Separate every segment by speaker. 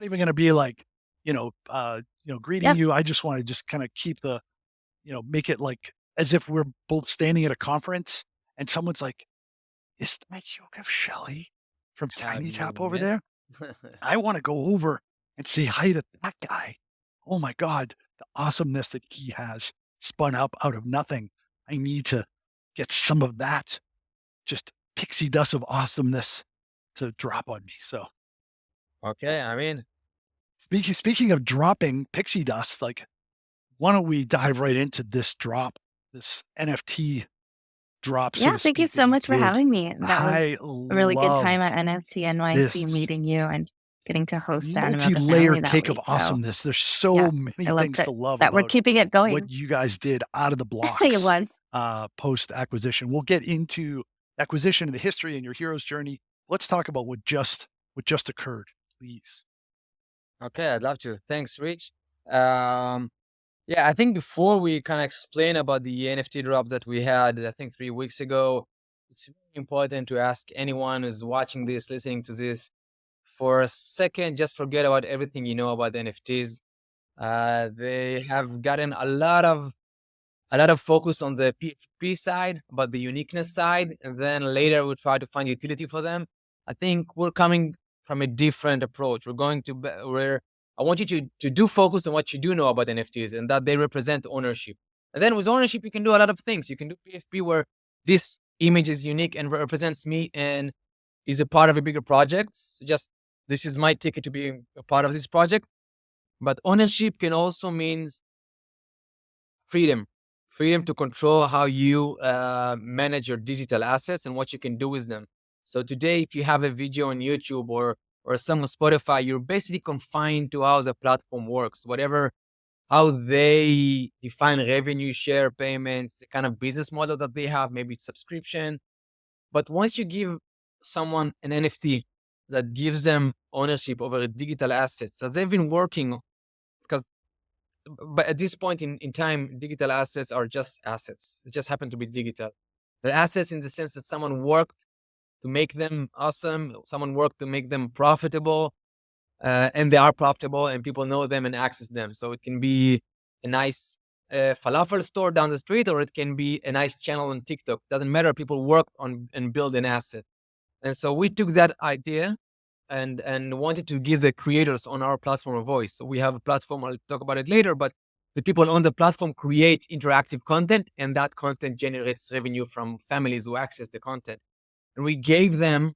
Speaker 1: even going to be like, greeting
Speaker 2: Yep.
Speaker 1: you. I just want to just kind of keep make it like as if we're both standing at a conference and someone's like, is that Yogev Shelly from
Speaker 3: Have
Speaker 1: Tiny
Speaker 3: you
Speaker 1: Tap over
Speaker 3: met?
Speaker 1: there? I want to go over and say hi to that guy. Oh my God, the awesomeness that he has spun up out of nothing. I need to get some of that just pixie dust of awesomeness to drop on me. So
Speaker 3: Okay, I mean,
Speaker 1: speaking of dropping pixie dust, like why don't we dive right into this NFT drop, so
Speaker 2: Yeah,
Speaker 1: to
Speaker 2: thank you
Speaker 1: speak, that
Speaker 2: so
Speaker 1: you
Speaker 2: much for
Speaker 1: did.
Speaker 2: having me. That was
Speaker 1: I
Speaker 2: a really good time
Speaker 1: love
Speaker 2: at NFT NYC
Speaker 1: this
Speaker 2: meeting you and getting to host the Animoca
Speaker 1: multi-layer
Speaker 2: family that
Speaker 1: cake of
Speaker 2: week. So
Speaker 1: awesomeness. There's
Speaker 2: yeah,
Speaker 1: so many
Speaker 2: I love
Speaker 1: things
Speaker 2: to
Speaker 1: to love
Speaker 2: that we're
Speaker 1: about
Speaker 2: keeping it
Speaker 1: what
Speaker 2: going.
Speaker 1: you guys did out of the
Speaker 2: It
Speaker 1: blocks
Speaker 2: was.
Speaker 1: post acquisition. We'll get into acquisition and the history and your hero's journey. Let's talk about what just occurred, please.
Speaker 3: okay, I'd love to. Thanks, Rich. Um, yeah, I think before we kind of explain about the NFT drop that we had, I think 3 weeks ago, it's very important to ask anyone who's watching this, listening to this, for a second, just forget about everything you know about NFTs. They have gotten a lot of focus on the PFP side, but the uniqueness side, and then later we'll try to find utility for them. I think we're coming from a different approach. We're going to where I want you to do focus on what you do know about NFTs and that they represent ownership. And then with ownership, you can do a lot of things. You can do PFP where this image is unique and represents me and is a part of a bigger project. So just this is my ticket to be a part of this project. But ownership can also means freedom, freedom to control how you manage your digital assets and what you can do with them. So today, if you have a video on YouTube or some on Spotify, you're basically confined to how the platform works, whatever how they define revenue share payments, the kind of business model that they have, maybe it's subscription. But once you give someone an NFT that gives them ownership over digital assets that they've been working, because but at this point in time, digital assets are just assets. They just happen to be digital. They're assets in the sense that someone worked to make them awesome, someone worked to make them profitable, and they are profitable, and people know them and access them. So it can be a nice falafel store down the street, or it can be a nice channel on TikTok. Doesn't matter. People worked on and build an asset. And so we took that idea and wanted to give the creators on our platform a voice. So we have a platform, I'll talk about it later, but the people on the platform create interactive content, and that content generates revenue from families who access the content. And we gave them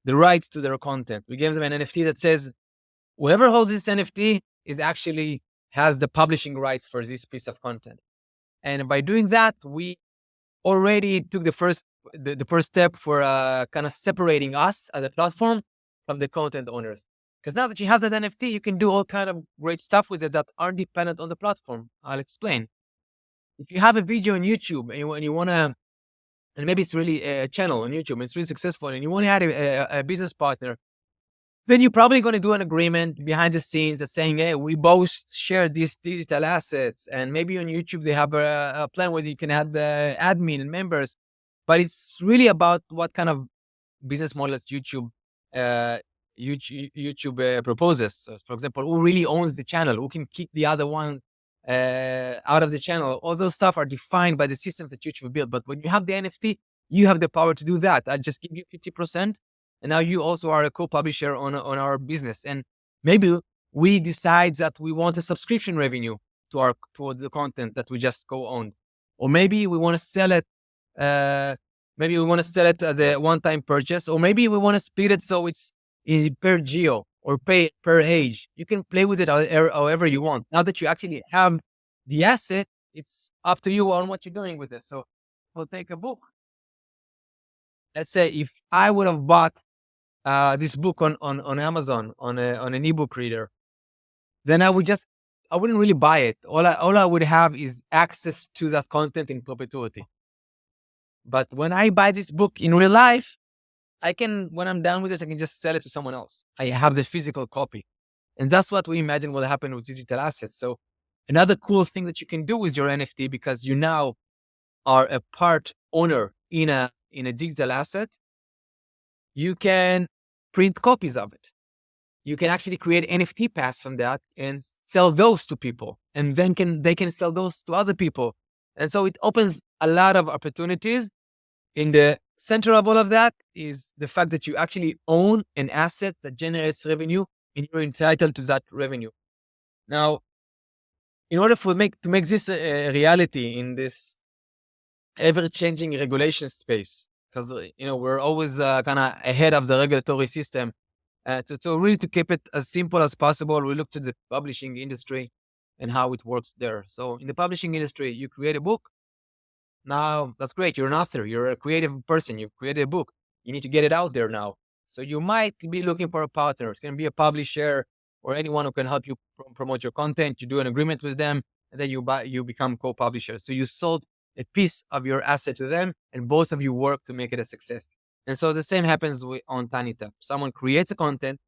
Speaker 3: the rights to their content. We gave them an NFT that says whoever holds this NFT is actually has the publishing rights for this piece of content. And by doing that, we already took the first step for kind of separating us as a platform from the content owners. Because now that you have that NFT, you can do all kind of great stuff with it that aren't dependent on the platform. I'll explain. If you have a video on YouTube and you want to, and maybe it's really a channel on YouTube, and it's really successful, and you want to add a business partner, then you're probably going to do an agreement behind the scenes that's saying, hey, we both share these digital assets. And maybe on YouTube, they have a plan where you can add the admin and members. But it's really about what kind of business models uh, YouTube proposes. So for example, who really owns the channel? Who can kick the other one out of the channel? All those stuff are defined by the systems that YouTube built. But when you have the NFT, you have the power to do that. I just give you 50%, and now you also are a co-publisher on our business. And maybe we decide that we want a subscription revenue to the content that we just co-owned, or maybe we want to sell it. Uh, Maybe we want to sell it as a one-time purchase, or maybe we want to split it so it's per geo or pay per age. You can play with it however you want. Now that you actually have the asset, it's up to you on what you're doing with it. So we'll take a book. Let's say if I would have bought this book on Amazon on an ebook reader, then I wouldn't really buy it. All I would have is access to that content in perpetuity. But when I buy this book in real life, when I'm done with it, I can just sell it to someone else. I have the physical copy. And that's what we imagine will happen with digital assets. So another cool thing that you can do with your NFT, because you now are a part owner in a digital asset, you can print copies of it. you can actually create NFT pass from that and sell those to people, and then they can sell those to other people, and so it opens a lot of opportunities. In the center of all of that is the fact that you actually own an asset that generates revenue, and you're entitled to that revenue. Now, in order to make this a reality in this ever-changing regulation space, because we're always kind of ahead of the regulatory system. To really to keep it as simple as possible, we looked at the publishing industry and how it works there. So in the publishing industry, you create a book. Now that's great. You're an author. You're a creative person. You've created a book. You need to get it out there now. So you might be looking for a partner. It's going to be a publisher or anyone who can help you promote your content. You do an agreement with them, and then you become co-publisher. So you sold a piece of your asset to them, and both of you work to make it a success. And so the same happens on Tiny Tap. Someone creates a content,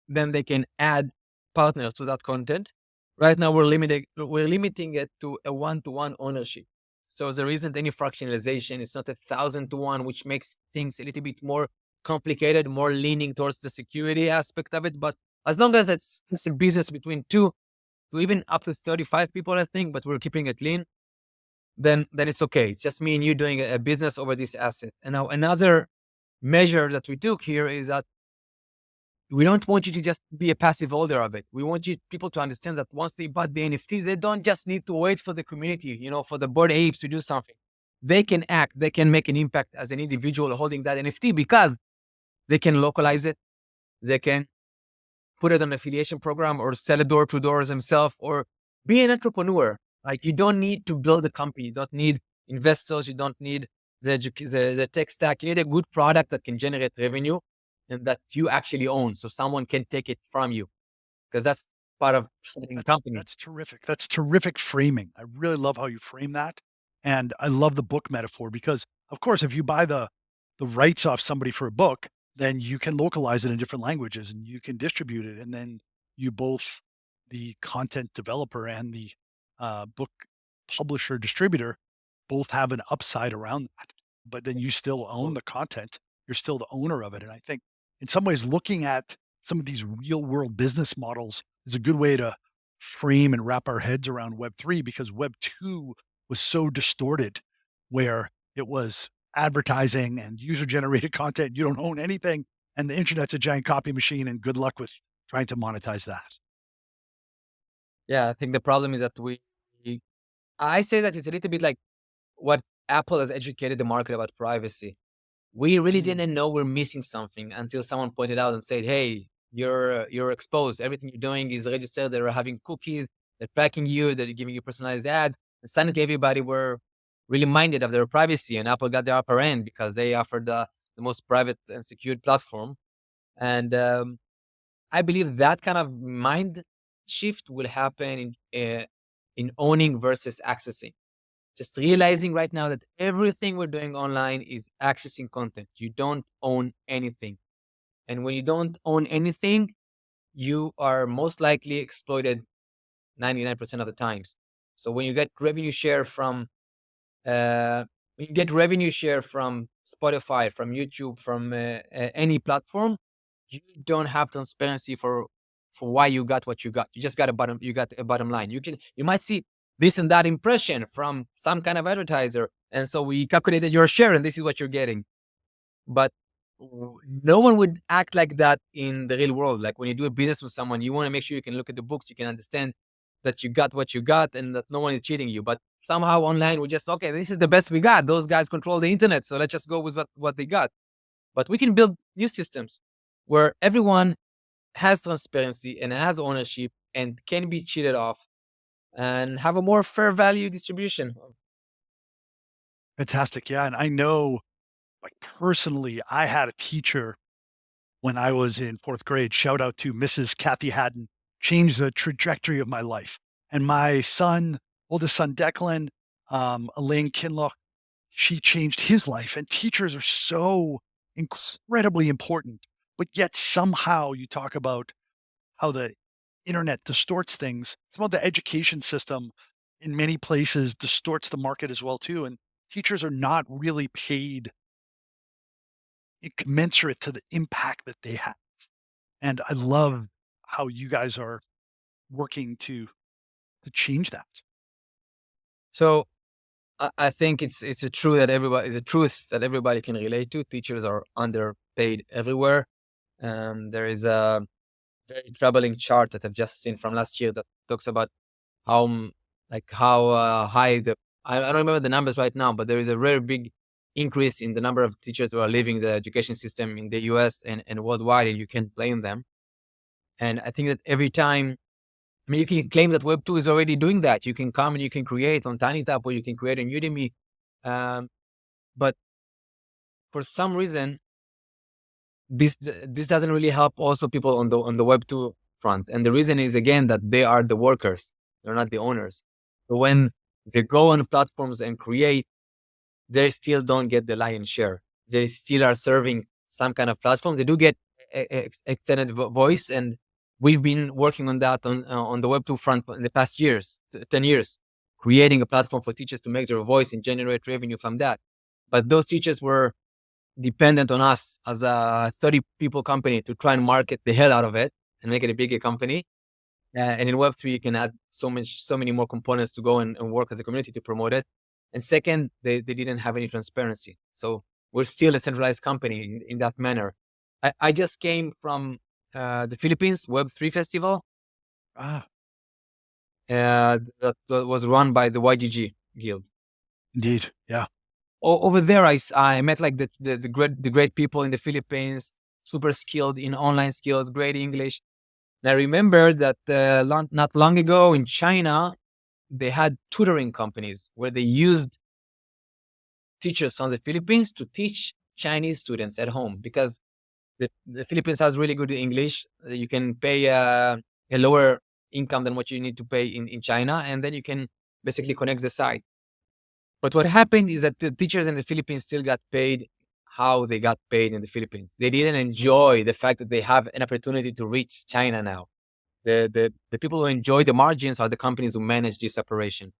Speaker 3: then they can add partners to that content. Right now, we're limiting it to a one-to-one ownership. So there isn't any fractionalization. It's not 1,000 to 1, which makes things a little bit more complicated, more leaning towards the security aspect of it. But as long as it's a business between two to even up to 35 people, I think, but we're keeping it lean, then it's okay. It's just me and you doing a business over this asset. And now another measure that we took here is that we don't want you to just be a passive holder of it. We want people to understand that once they bought the NFT, they don't just need to wait for the community, for the board apes to do something. They can act, they can make an impact as an individual holding that NFT because they can localize it, they can put it on an affiliation program or sell it door to door themselves or be an entrepreneur. Like you don't need to build a company, you don't need investors, you don't need the tech stack. You need a good product that can generate revenue and that you actually own, so someone can take it from you because that's part of starting a company.
Speaker 1: That's terrific. That's terrific framing. I really love how you frame that, and I love the book metaphor because, of course, if you buy the rights off somebody for a book, then you can localize it in different languages and you can distribute it, and then you both, the content developer and the book publisher distributor, both have an upside around that. But then you still own the content. You're still the owner of it, and I think in some ways, looking at some of these real world business models is a good way to frame and wrap our heads around Web3 because Web2 was so distorted where it was advertising and user generated content. You don't own anything. And the internet's a giant copy machine. And good luck with trying to monetize that.
Speaker 3: Yeah, I think the problem is that I say that it's a little bit like what Apple has educated the market about privacy. We really
Speaker 1: Mm,
Speaker 3: didn't know we're missing something until someone pointed out and said, "Hey, you're exposed. Everything you're doing is registered. They're having cookies. They're tracking you. They're giving you personalized ads." And suddenly, everybody were really minded of their privacy, and Apple got the upper end because they offered the most private and secured platform. And I believe that kind of mind shift will happen in owning versus accessing. Just realizing right now that everything we're doing online is accessing content. You don't own anything. And when you don't own anything, you are most likely exploited 99% of the times. So when you get revenue share from Spotify, from YouTube, from any platform, you don't have transparency for why you got what you got. You just got you got a bottom line. You might see this and that impression from some kind of advertiser, and so we calculated your share, and this is what you're getting. But no one would act like that in the real world. Like when you do a business with someone, you want to make sure you can look at the books, you can understand that you got what you got, and that no one is cheating you. But somehow online, we just okay, this is the best we got. Those guys control the internet, so let's just go with what they got. But we can build new systems where everyone has transparency and has ownership and can be cheated off and have a more fair value distribution.
Speaker 1: fantastic. Yeah. And I know, like, personally, I had a teacher when I was in fourth grade. Shout out to Mrs. Kathy Haddon, changed the trajectory of my life. And my son, oldest son, Declan, Elaine Kinloch, she changed his life. And teachers are so incredibly important. But yet somehow you talk about how the internet distorts things. Some of the education system in many places distorts the market as well too. And teachers are not really paid commensurate to the impact that they have. And I love how you guys are working to change that.
Speaker 3: So I think it's a truth that everybody can relate to. Teachers are underpaid everywhere. There is a very troubling chart that I've just seen from last year that talks about how high the I don't remember the numbers right now, but there is a very big increase in the number of teachers who are leaving the education system in the US and worldwide, and you can't blame them. And I think that every time, I mean, you can claim that Web 2 is already doing that. You can come and you can create on Tiny Tap, or you can create on Udemy. Um, but for some reason, this doesn't really help also people on the Web 2 front. And the reason is, again, that they are the workers. They're not the owners. So when they go on platforms and create, they still don't get the lion's share. They still are serving some kind of platform. They do get extended voice, and we've been working on that on the Web2 front in the past years, 10 years, creating a platform for teachers to make their voice and generate revenue from that. But those teachers were dependent on us as a 30 people company to try and market the hell out of it and make it a bigger company. And in Web3, you can add so many more components to go and work as a community to promote it. And second, they didn't have any transparency. So we're still a centralized company in that manner. I just came from the Philippines Web3 Festival
Speaker 1: Ah,
Speaker 3: that was run by the YGG Guild.
Speaker 1: indeed. Yeah.
Speaker 3: Over there, I met like the great people in the Philippines, super skilled in online skills, great English. And I remember that not long ago in China, they had tutoring companies where they used teachers from the Philippines to teach Chinese students at home, because the Philippines has really good English. You can pay a lower income than what you need to pay in China, and then you can basically connect the site. But what happened is that the teachers in the Philippines still got paid how they got paid in the Philippines. They didn't enjoy the fact that they have an opportunity to reach China now. The people who enjoy the margins are the companies who manage this operation.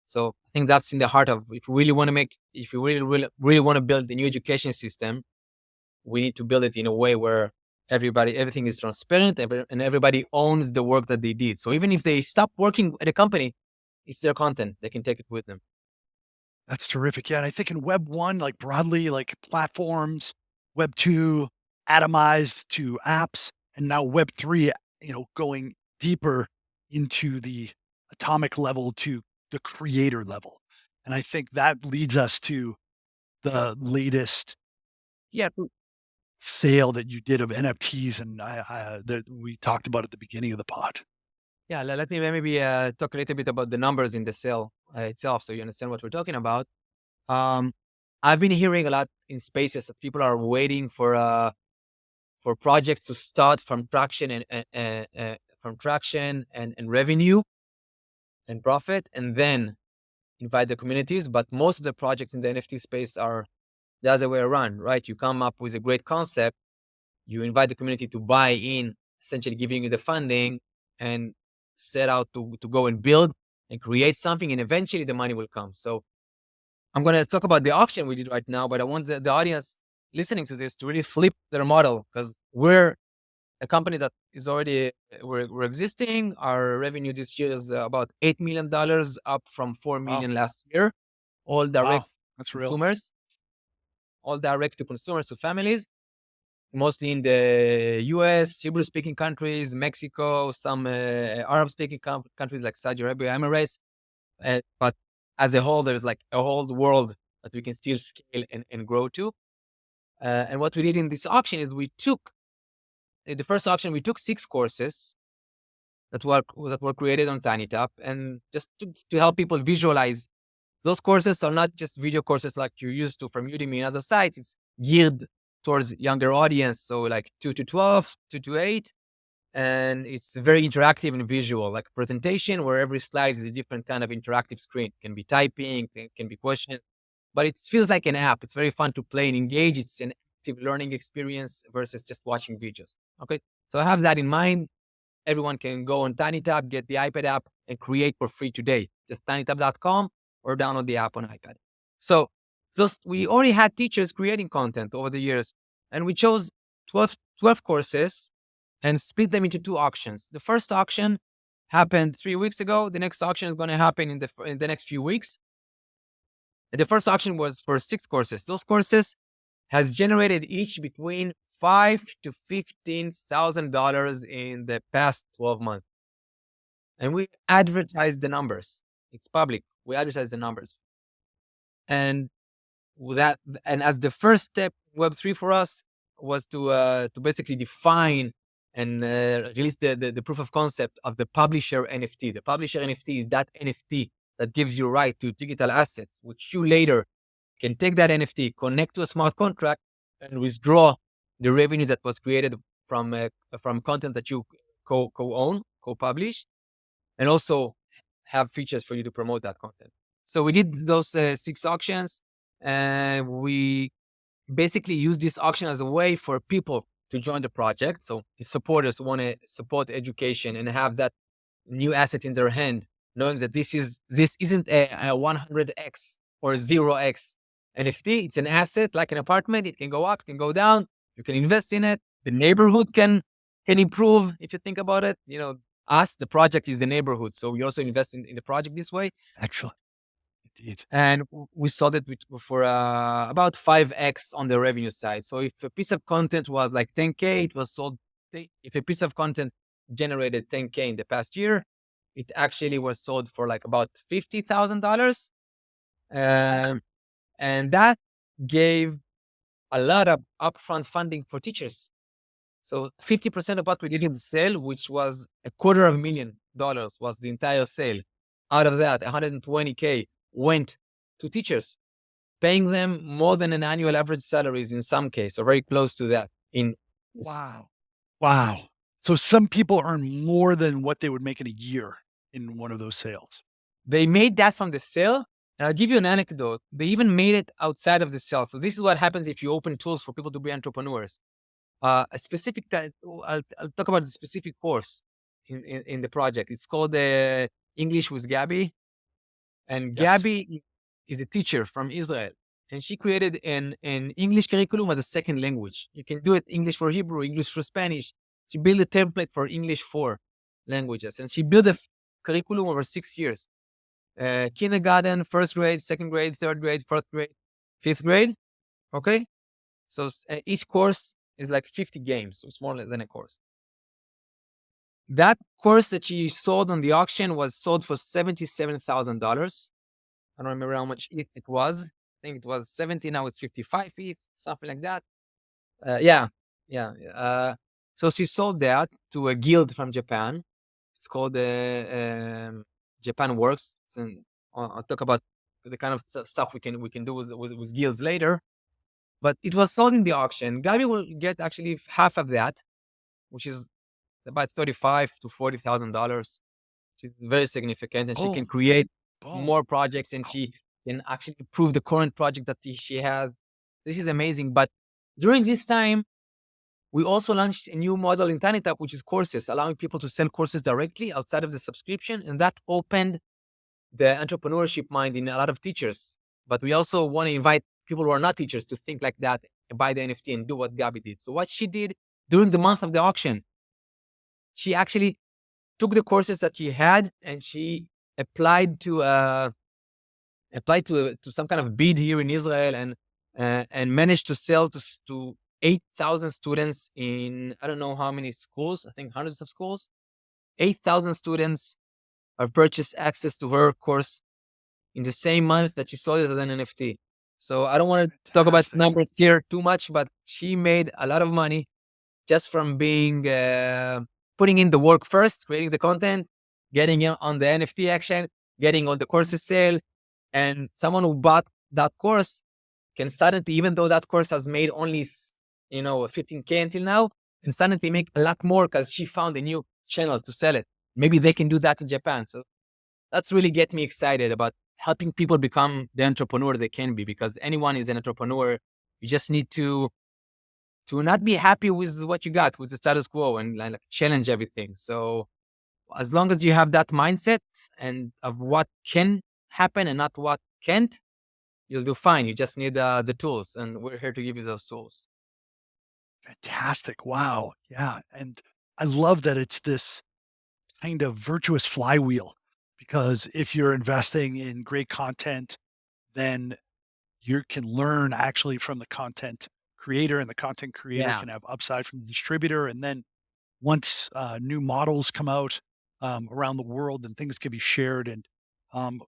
Speaker 3: So I think that's in the heart of, if you really want to build the new education system, we need to build it in a way where everything is transparent, and everybody owns the work that they did. So even if they stop working at a company, it's their content. They can take it with them.
Speaker 1: That's terrific. Yeah, and I think in Web 1, like, broadly, like, platforms, Web 2, atomized to apps, and now Web 3, going deeper into the atomic level to the creator level. And I think that leads us to the latest
Speaker 3: Yeah,
Speaker 1: sale that you did of NFTs, and that we talked about at the beginning of the pod.
Speaker 3: yeah. Let me maybe talk a little bit about the numbers in the sale itself, so you understand what we're talking about. Um, I've been hearing a lot in spaces that people are waiting for projects to start from traction and revenue and profit, and then invite the communities. But most of the projects in the NFT space are the other way around, right? You come up with a great concept, you invite the community to buy in, essentially giving you the funding, and set out to go and build and create something, and eventually the money will come. So I'm going to talk about the auction we did right now, but I want the audience listening to this to really flip their model, because we're a company that is already we're existing. Our revenue this year is about $8 million, up from 4 million
Speaker 1: Wow.
Speaker 3: last year. All direct
Speaker 1: Wow. That's real.
Speaker 3: consumers, all direct to consumers, to families, mostly in the US, Hebrew speaking countries, Mexico, some Arab speaking countries like Saudi Arabia, Emirates. But as a whole, there's like a whole world that we can still scale and grow to. And what we did in this auction is the first auction, we took 6 courses that were created on Tiny Tap, and just to help people visualize. Those courses are not just video courses like you're used to from Udemy and other sites. It's geared towards younger audience, so like 2 to 12, 2 to 8, and it's very interactive and visual, like a presentation where every slide is a different kind of interactive screen. It can be typing, it can be questions, but it feels like an app. It's very fun to play and engage. It's an active learning experience versus just watching videos. Okay, so I have that in mind. Everyone can go on TinyTap, get the iPad app, and create for free today. Just tinytap.com, or download the app on iPad. So we already had teachers creating content over the years, and we chose 12 courses and split them into two auctions. The first auction happened 3 weeks ago. The next auction is going to happen in the next few weeks. And the first auction was for 6 courses. Those courses has generated each between $5,000 to $15,000 in the past 12 months. And we advertise the numbers. It's public. We advertise the numbers. And that, and as the first step, Web3 for us was to basically define and release the proof of concept of the publisher NFT. The publisher NFT is that NFT that gives you right to digital assets, which you later can take that NFT, connect to a smart contract, and withdraw the revenue that was created from content that you co-own, co-publish, and also have features for you to promote that content. So we did those 6 auctions, and we basically use this auction as a way for people to join the project. So supporters want to support education and have that new asset in their hand, knowing that this isn't a 100x or 0x NFT. It's an asset like an apartment. It can go up, can go down. You can invest in it. The neighborhood can improve if you think about it. The project is the neighborhood, so we also invest in the project this way.
Speaker 1: Excellent. Indeed.
Speaker 3: And we sold it for about 5x on the revenue side. So if a piece of content was like 10K, it was sold. If a piece of content generated 10K in the past year, it actually was sold for like about $50,000. And that gave a lot of upfront funding for teachers. So 50% of what we did in the sale, which was $250,000, was the entire sale. Out of that, 120K went to teachers, paying them more than an annual average salaries in some case, or very close to that.
Speaker 1: Wow. Wow. So some people earn more than what they would make in a year in one of those sales.
Speaker 3: They made that from the sale. And I'll give you an anecdote. They even made it outside of the sale. So this is what happens if you open tools for people to be entrepreneurs. I'll talk about the specific course in the project. It's called English with Gabby. And
Speaker 1: Yes.
Speaker 3: Gabby is a teacher from Israel. And she created an English curriculum as a second language. You can do it English for Hebrew, English for Spanish. She built a template for English for languages. And she built a curriculum over 6 years. Kindergarten, first grade, second grade, third grade, fourth grade, fifth grade. Okay? So each course is like 50 games. So it's more than a course. That course that she sold on the auction was sold for $77,000. I don't remember how much ETH it was. I think it was 70. Now it's 55 ETH, something like that. Yeah. So she sold that to a guild from Japan. It's called Japan Works. I'll talk about the kind of stuff we can do with guilds later. But it was sold in the auction. Gabby will get actually half of that, which is about $35,000 to $40,000. Which is very significant, and she can create more projects, and she can actually improve the current project that she has. This is amazing. But during this time, we also launched a new model in Tiny Tap, which is courses, allowing people to sell courses directly outside of the subscription. And that opened the entrepreneurship mind in a lot of teachers. But we also want to invite people who are not teachers to think like that, buy the NFT and do what Gabby did. So what she did during the month of the auction, she actually took the courses that she had and she applied to some kind of bid here in Israel, and managed to sell to 8,000 students in I don't know how many schools. I think hundreds of schools. 8,000 students have purchased access to her course in the same month that she sold it as an NFT. So I don't want to talk about numbers here too much, but she made a lot of money just from being putting in the work first, creating the content, getting in on the NFT action, getting on the courses sale. And someone who bought that course can suddenly, even though that course has made only 15K until now, can suddenly make a lot more because she found a new channel to sell it. Maybe they can do that in Japan. So that's really get me excited about helping people become the entrepreneur they can be, because anyone is an entrepreneur. You just need to not be happy with what you got, with the status quo, and like challenge everything. So as long as you have that mindset and of what can happen and not what can't, you'll do fine. You just need the tools, and we're here to give you those tools.
Speaker 1: Fantastic. Wow. Yeah. And I love that it's this kind of virtuous flywheel because if you're investing in great content, then you can learn actually from the content creator, and the content creator
Speaker 3: Yeah.
Speaker 1: can have upside from the distributor. And then once new models come out around the world, and things can be shared, and um,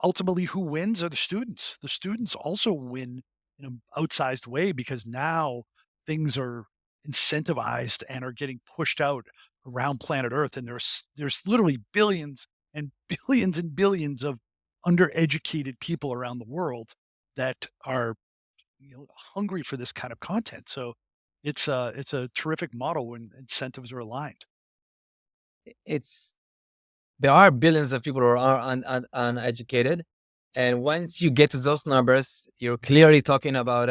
Speaker 1: ultimately, who wins are the students. The students also win in an outsized way because now things are incentivized and are getting pushed out around planet Earth, and there's literally billions and billions and billions of undereducated people around the world that are, hungry for this kind of content. So it's a terrific model when incentives are aligned.
Speaker 3: It's there are billions of people who are uneducated, and once you get to those numbers, you're clearly talking about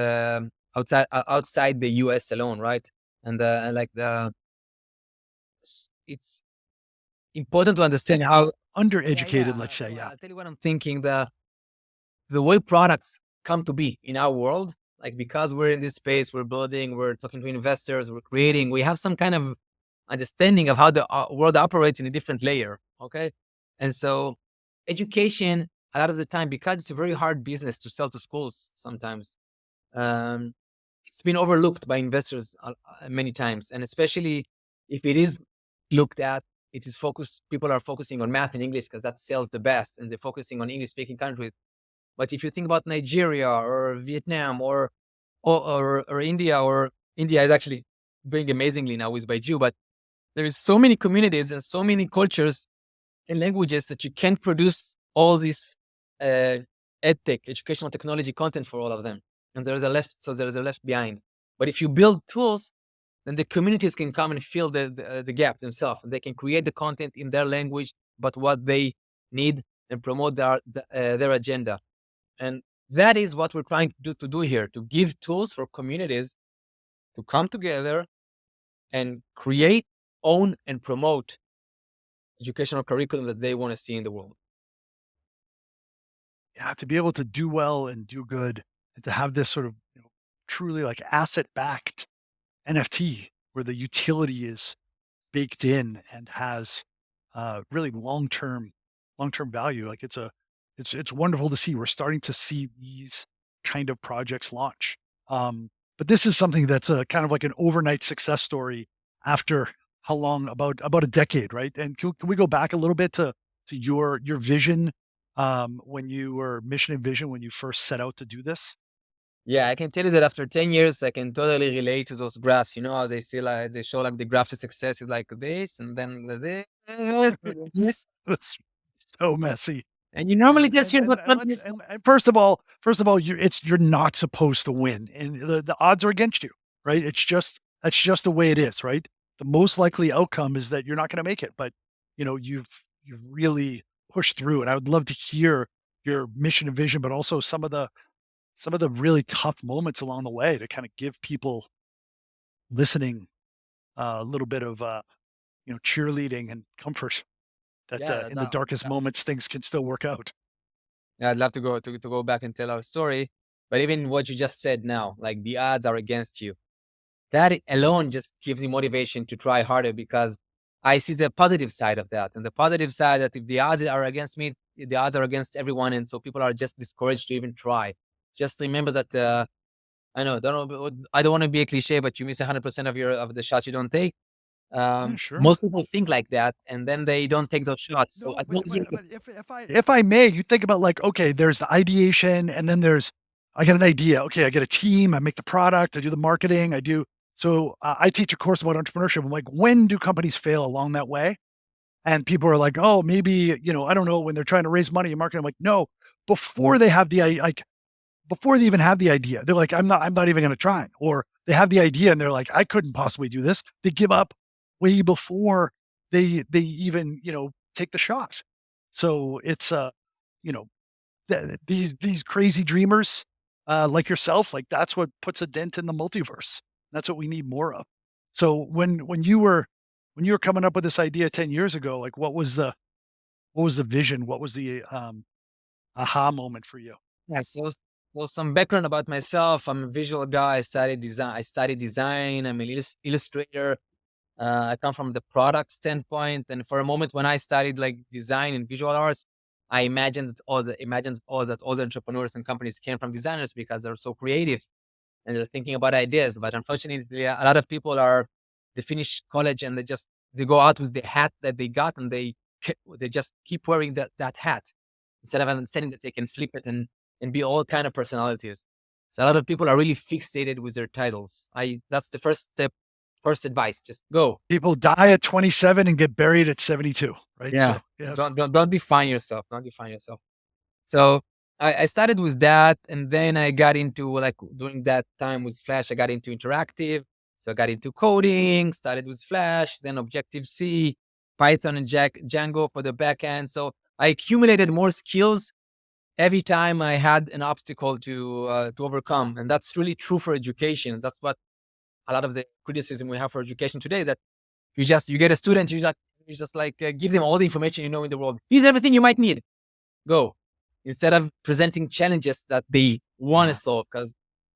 Speaker 3: outside the U.S. alone, right? And like it's important to understand how. Yeah,
Speaker 1: Undereducated,
Speaker 3: yeah.
Speaker 1: let's say,
Speaker 3: So
Speaker 1: yeah.
Speaker 3: I'll tell you what I'm thinking. The way products come to be in our world, like because we're in this space, we're building, we're talking to investors, we're creating, we have some kind of understanding of how the world operates in a different layer. Okay. And so education, a lot of the time, because it's a very hard business to sell to schools sometimes, um, it's been overlooked by investors many times. And especially if it is looked at, it is focused, people are focusing on math and English because that sells the best, and they're focusing on English speaking countries. But if you think about Nigeria or Vietnam or India, or India is actually doing amazingly now with Baiju, but there is so many communities and so many cultures and languages that you can't produce all this uh, edtech, educational technology content for all of them. And there's a left behind. But if you build tools, then the communities can come and fill the gap themselves. They can create the content in their language, but what they need, and promote their agenda. And that is what we're trying to do here, to give tools for communities to come together and create, own, and promote educational curriculum that they want to see in the world.
Speaker 1: Yeah, to be able to do well and do good, and to have this sort of, truly like asset backed NFT where the utility is baked in and has really long term value. Like it's wonderful to see. We're starting to see these kind of projects launch. But this is something that's a kind of like an overnight success story after how long? About a decade, right? And can we go back a little bit to your vision when you were mission and vision when you first set out to do this?
Speaker 3: Yeah, I can tell you that after 10 years, I can totally relate to those graphs. You know how they see, like they show like the graph to success is like this, and then this, this,
Speaker 1: It's so messy.
Speaker 3: and you normally
Speaker 1: And
Speaker 3: just
Speaker 1: and
Speaker 3: hear
Speaker 1: and
Speaker 3: those
Speaker 1: and let's
Speaker 3: companies.
Speaker 1: and first of all, you're not supposed to win, and the odds are against you, right? That's just the way it is, right? The most likely outcome is that you're not gonna make it, but, you've really pushed through, and I would love to hear your mission and vision, but also some of the really tough moments along the way to kinda give people listening a little bit of, cheerleading and comfort that,
Speaker 3: Yeah,
Speaker 1: in the darkest moments, things can still work out.
Speaker 3: yeah, I'd love to go back and tell our story. But even what you just said now, like the odds are against you. That alone just gives me motivation to try harder, because I see the positive side of that. And the positive side, that if the odds are against me, the odds are against everyone. And so people are just discouraged to even try. Just remember that I don't want to be a cliche, but you miss 100% of the shots you don't take.
Speaker 1: Yeah, sure.
Speaker 3: Most people think like that, and then they don't take those shots. So
Speaker 1: No,
Speaker 3: as long as you,
Speaker 1: but if I may, you think about like, okay, there's the ideation, and then I get an idea. Okay, I get a team, I make the product, I do the marketing, I do. So I teach a course about entrepreneurship. I'm like, when do companies fail along that way? And people are like, oh, maybe, I don't know, when they're trying to raise money and market. I'm like, no, before they have like before they even have the idea, they're like, I'm not even gonna try. Or they have the idea and they're like, I couldn't possibly do this. They give up way before they even, take the shot. So it's you know, these crazy dreamers like yourself, like that's what puts a dent in the multiverse. That's what we need more of. So when you were coming up with this idea 10 years ago, like what was the vision? What was the aha moment for you?
Speaker 3: yeah, so some background about myself. I'm a visual guy. I studied design. I'm an illustrator. I come from the product standpoint, and for a moment when I studied like design and visual arts, I imagined all that all the entrepreneurs and companies came from designers because they're so creative and they're thinking about ideas. But unfortunately, a lot of people they finish college and they go out with the hat that they got, and they just keep wearing that hat instead of understanding that they can flip it and be all kind of personalities. So a lot of people are really fixated with their titles. I That's the first step, first advice. Just go.
Speaker 1: People die at 27 and get buried at 72, right?
Speaker 3: Yeah.
Speaker 1: So, yes.
Speaker 3: Don't define yourself. Don't define yourself. So I started with that, and then I got into like during that time with Flash, I got into interactive. So I got into coding, started with Flash, then Objective C, Python and Django for the backend. So I accumulated more skills every time I had an obstacle to overcome, and that's really true for education. That's what a lot of the criticism we have for education today. That you get a student, you just like give them all the information you know in the world. Here's everything you might need. Go. Instead of presenting challenges that they want to
Speaker 1: Yeah.
Speaker 3: solve. Because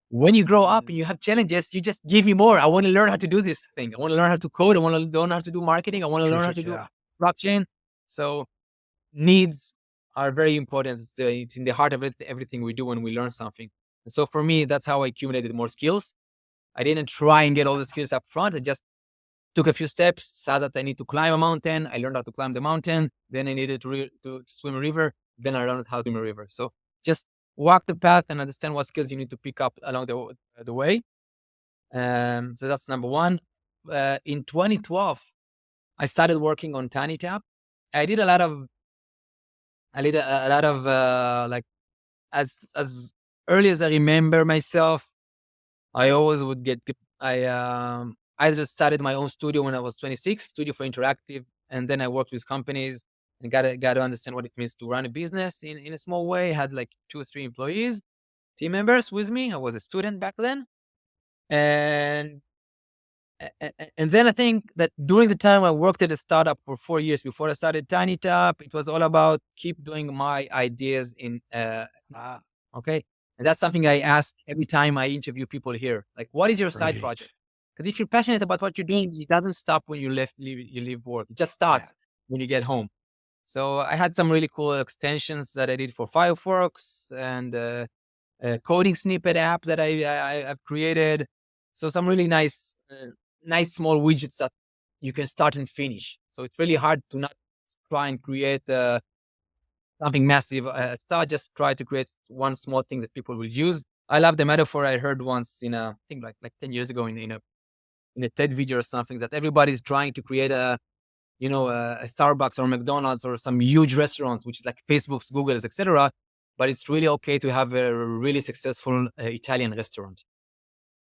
Speaker 3: when you grow up and you have challenges, you just give me more. I want to learn how to do this thing. I want to learn how to code. I want to learn how to do marketing. I want to learn how to
Speaker 1: Terrific,
Speaker 3: do
Speaker 1: yeah.
Speaker 3: blockchain. So needs are very important. It's in the heart of everything we do when we learn something. And so for me, that's how I accumulated more skills. I didn't try and get all the skills up front. I just took a few steps, saw that I need to climb a mountain. I learned how to climb the mountain. Then I needed to swim a river. Then I learned how to swim a river. So just walk the path and understand what skills you need to pick up along the way. So that's number one. In 2012, I started working on Tiny Tap. I did a lot of like as early as I remember myself. I always would I just started my own studio when I was 26, studio for interactive, and then I worked with companies and got to understand what it means to run a business in a small way. Had like 2 or 3 employees, team members with me. I was a student back then, and and then I think that during the time I worked at a startup for 4 years before I started Tiny Tap, it was all about keep doing my ideas in
Speaker 1: Ah,
Speaker 3: okay. And that's something I ask every time I interview people here. Like, what is your side project?
Speaker 1: great.
Speaker 3: Because if you're passionate about what you're doing, it doesn't stop when you leave work. It just
Speaker 1: Yeah.
Speaker 3: starts when you get home. So I had some really cool extensions that I did for Firefox and a coding snippet app that I've created. So some really nice small widgets that you can start and finish. So it's really hard to not try and create something massive. Start just try to create one small thing that people will use. I love the metaphor I heard once I think like 10 years ago in a TED video or something, that everybody's trying to create a Starbucks or McDonald's or some huge restaurant, which is like Facebook's, Google's, etc. But it's really okay to have a really successful Italian restaurant.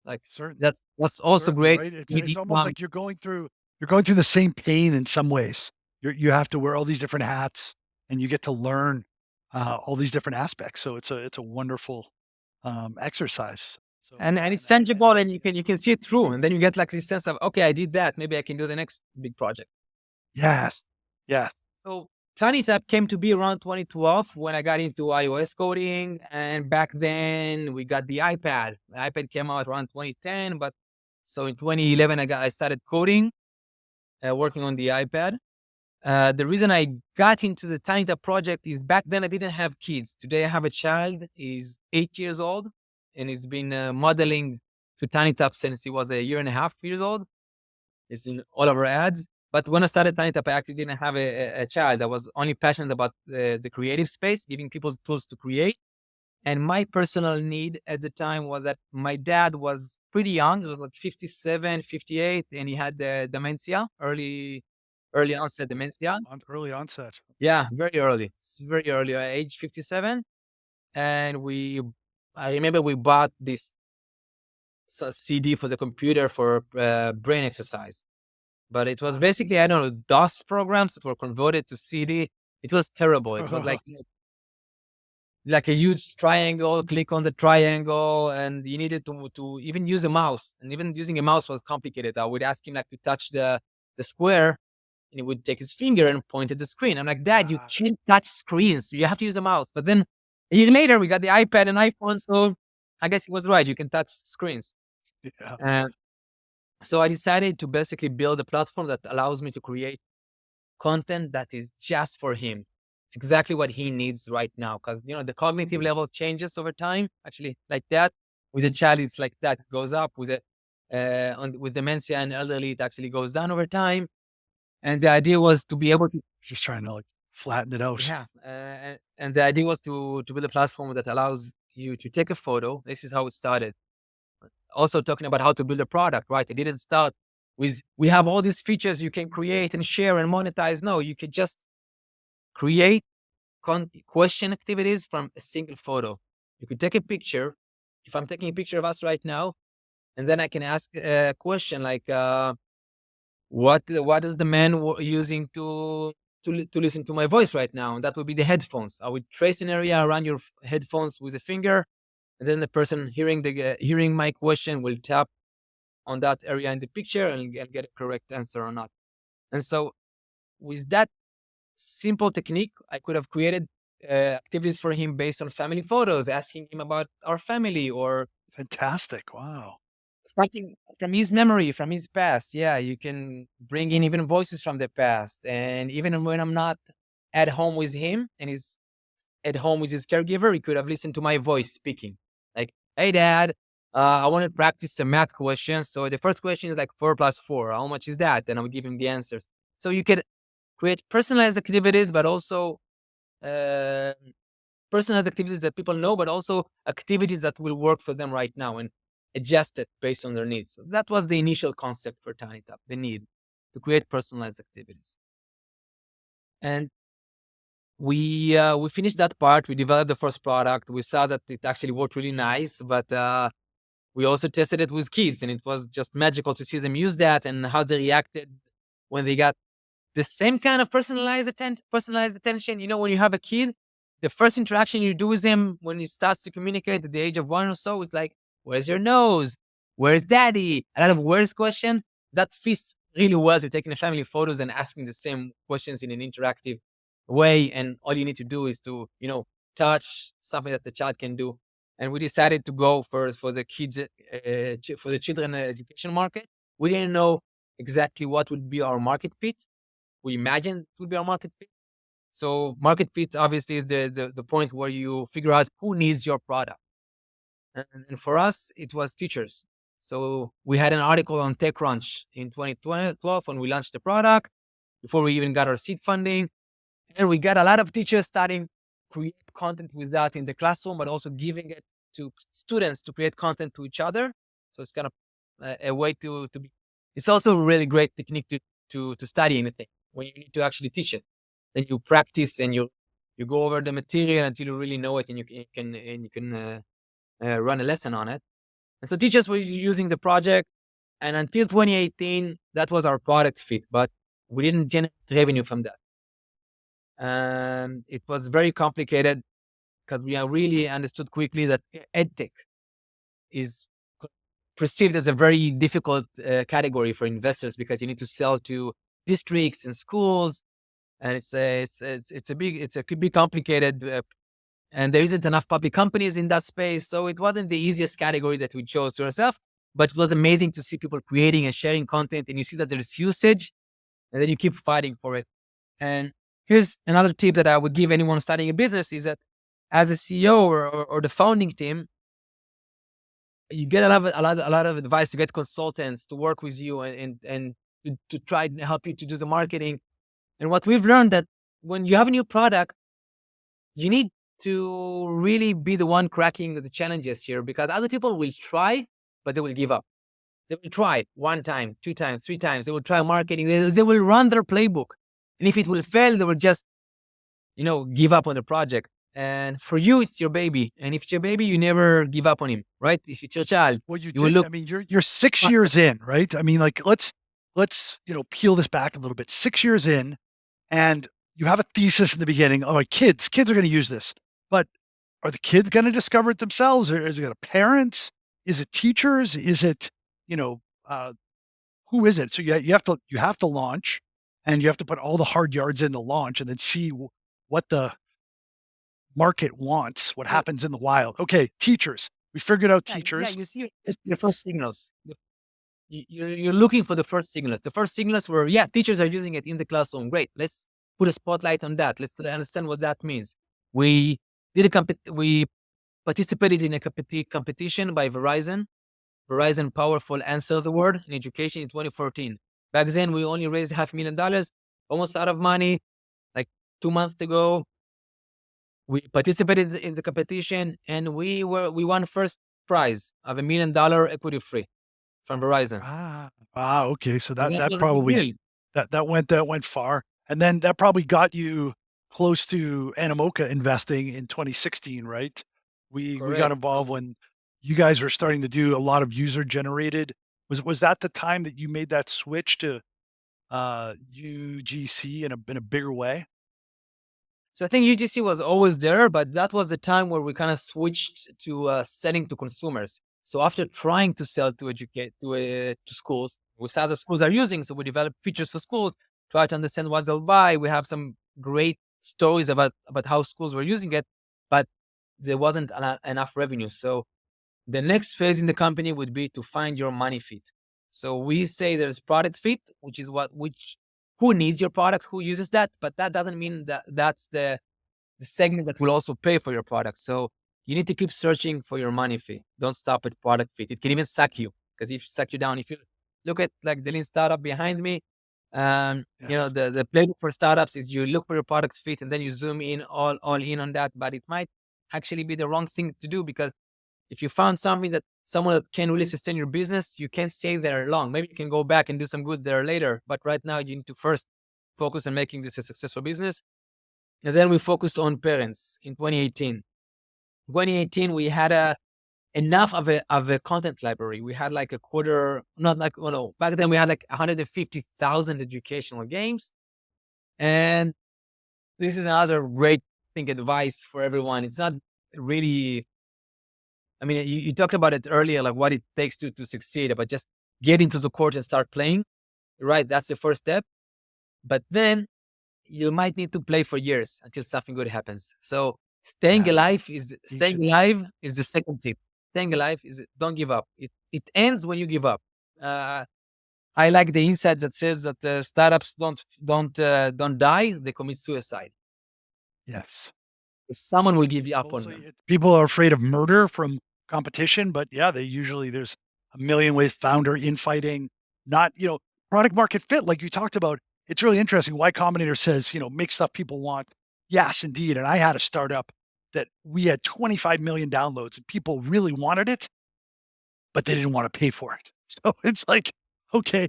Speaker 3: Like
Speaker 1: Certainly.
Speaker 3: that's also
Speaker 1: Certainly,
Speaker 3: great.
Speaker 1: right? It's
Speaker 3: Maybe
Speaker 1: almost like you're going through the same pain in some ways. You have to wear all these different hats, and you get to learn, all these different aspects. So it's a wonderful, exercise. So,
Speaker 3: and
Speaker 1: yeah,
Speaker 3: it's tangible, and you can see it through, and then you get like this sense of, okay, I did that. Maybe I can do the next big project.
Speaker 1: yes, yes.
Speaker 3: So TinyTap came to be around 2012 when I got into iOS coding, and back then we got the iPad. The iPad came out around 2010, but so in 2011 I started coding, working on the iPad. The reason I got into the TinyTap project is back then I didn't have kids. Today I have a child. He's 8 years old, and he's been modeling to TinyTap since he was a year and a half years old. It's in all of our ads. But when I started Tiny Tap, I actually didn't have a child. I was only passionate about the creative space, giving people tools to create. And my personal need at the time was that my dad was pretty young. He was like 57, 58, and he had dementia, early onset dementia.
Speaker 1: On early onset.
Speaker 3: Yeah, very early. It's very early, age 57. And I remember we bought this CD for the computer for brain exercise. But it was
Speaker 1: Ah.
Speaker 3: basically, I don't know, DOS programs that were converted to CD. It was terrible. It was like a huge triangle, click on the triangle, and you needed to even use a mouse. And even using a mouse was complicated. I would ask him like to touch the square, and he would take his finger and point at the screen. I'm like, Dad, you
Speaker 1: Ah,
Speaker 3: can't touch screens. You have to use a mouse. But then a year later, we got the iPad and iPhone, so I guess he was right. You can touch screens.
Speaker 1: yeah.
Speaker 3: So I decided to basically build a platform that allows me to create content that is just for him, exactly what he needs right now. Because the cognitive level changes over time, actually, like that. With a child, it's like that, it goes up. With dementia and elderly, it actually goes down over time. And the idea was to be able to,
Speaker 1: Just trying to like flatten it out.
Speaker 3: yeah, and the idea was to build a platform that allows you to take a photo. This is how it started. Also talking about how to build a product, right? It didn't start with we have all these features you can create and share and monetize. No, you could just create question activities from a single photo. You could take a picture. If I'm taking a picture of us right now, and then I can ask a question like, what is the man using to listen to my voice right now? And that would be the headphones. I would trace an area around your headphones with a finger, and then the person hearing my question will tap on that area in the picture and get a correct answer or not. And so with that simple technique, I could have created activities for him based on family photos, asking him about our family or
Speaker 1: Fantastic. Wow.
Speaker 3: something from his memory, from his past. Yeah, you can bring in even voices from the past. And even when I'm not at home with him and he's at home with his caregiver, he could have listened to my voice speaking. Like, hey, dad, I want to practice some math questions. So the first question is like 4 plus 4. How much is that? And I would give him the answers. So you could create personalized activities, but also uh, personalized activities that people know, but also activities that will work for them right now and adjust it based on their needs. So that was the initial concept for Tiny Tap, the need to create personalized activities. And we finished that part. We developed the first product. We saw that it actually worked really nice, but we also tested it with kids, and it was just magical to see them use that and how they reacted when they got the same kind of personalized attention. When you have a kid, the first interaction you do with him when he starts to communicate at the age of 1 or so is like, "Where's your nose? Where's daddy?" A lot of where's question that fits really well to taking the family photos and asking the same questions in an interactive way. And all you need to do is to touch something that the child can do. And we decided to go for the kids for the children education market. We didn't know exactly what would be our market fit. We imagined it would be our market fit. So market fit obviously is the point where you figure out who needs your product. And for us, it was teachers. So we had an article on TechCrunch in 2012 when we launched the product, before we even got our seed funding. And we got a lot of teachers starting create content with that in the classroom, but also giving it to students to create content to each other. So it's kind of a way to be. It's also a really great technique to study anything when you need to actually teach it. Then you practice and you go over the material until you really know it, and you can run a lesson on it. And so teachers were using the project, and until 2018, that was our product fit, but we didn't generate revenue from that. And it was very complicated because we really understood quickly that edtech is perceived as a very difficult category for investors because you need to sell to districts and schools, and it could be complicated, and there isn't enough public companies in that space, so it wasn't the easiest category that we chose to ourselves. But it was amazing to see people creating and sharing content, and you see that there's usage, and then you keep fighting for it. And here's another tip that I would give anyone starting a business is that as a CEO or the founding team, you get a lot of advice. To get consultants to work with you and to try and help you to do the marketing. And what we've learned that when you have a new product, you need to really be the one cracking the challenges here, because other people will try, but they will give up. They will try 1 time, 2 times, 3 times. They will try marketing. They will run their playbook. And if it will fail, they will just give up on the project. And for you, it's your baby. And if it's your baby, you never give up on him, right? If it's your child,
Speaker 1: Well, you
Speaker 3: you will
Speaker 1: did.
Speaker 3: look.
Speaker 1: I mean, you're 6 years in, right? I mean, like let's peel this back a little bit. 6 years in, and you have a thesis in the beginning. Oh, kids are going to use this, but are the kids going to discover it themselves, or is it going to parents? Is it teachers? Is it you know uh, who is it? So you have to launch, and you have to put all the hard yards in the launch, and then see what the market wants, what
Speaker 3: Yeah,
Speaker 1: happens in the wild. Okay, teachers. We figured out
Speaker 3: yeah,
Speaker 1: teachers.
Speaker 3: you see your first signals. you're looking for the first signals. The first signals were, yeah, teachers are using it in the classroom. Great. Let's put a spotlight on that. Let's understand what that means. We we participated in a competition by Verizon. Verizon Powerful Answers Award in education in 2014. Back then, we only raised $500,000, almost out of money. Like 2 months ago, we participated in the competition and we won first prize of $1 million equity free from Verizon.
Speaker 1: Okay, so
Speaker 3: And
Speaker 1: that
Speaker 3: that
Speaker 1: that
Speaker 3: was a big
Speaker 1: probably
Speaker 3: deal.
Speaker 1: that went far, and then that probably got you close to Animoca investing in 2016, right? We got
Speaker 3: Correct.
Speaker 1: involved when you guys were starting to do a lot of user generated. Was that the time that you made that switch to UGC in a bigger way?
Speaker 3: So I think UGC was always there, but that was the time where we kind of switched to selling to consumers. So after trying to sell to educate to schools, we saw the schools are using, so we developed features for schools, try to understand what they'll buy. We have some great stories about how schools were using it, but there wasn't enough revenue. So the next phase in the company would be to find your money fit. So we say there's product fit, which is which who needs your product, who uses that, but that doesn't mean that that's the segment that will also pay for your product. So you need to keep searching for your money fit. Don't stop at product fit. It can even suck you because if it suck you down, if you look at like the lean startup behind me,
Speaker 1: Yes.
Speaker 3: the playbook for startups is you look for your product fit and then you zoom in all in on that, but it might actually be the wrong thing to do because if you found something that someone that can really sustain your business, you can't stay there long. Maybe you can go back and do some good there later. But right now, you need to first focus on making this a successful business. And then we focused on parents in 2018. 2018, we had enough of a content library. We had like a quarter, not like, oh no, back then we had like 150,000 educational games. And this is another great thing advice for everyone. It's not really I mean, you talked about it earlier, like what it takes to succeed, but just get into the court and start playing, right? That's the first step. But then you might need to play for years until something good happens. So
Speaker 1: Yeah.
Speaker 3: staying
Speaker 1: Patience.
Speaker 3: alive is the second tip. Staying alive is don't give up. It ends when you give up. Uh, I like the insight that says that startups don't die; they commit suicide.
Speaker 1: Yes.
Speaker 3: Someone will give you up on
Speaker 1: Mostly,
Speaker 3: them.
Speaker 1: people are afraid of murder from competition, but yeah, they usually there's a million ways founder infighting, not, product market fit like you talked about. It's really interesting. Y Combinator says, make stuff people want. Yes, indeed. And I had a startup that we had 25 million downloads and people really wanted it, but they didn't want to pay for it. So it's like, okay,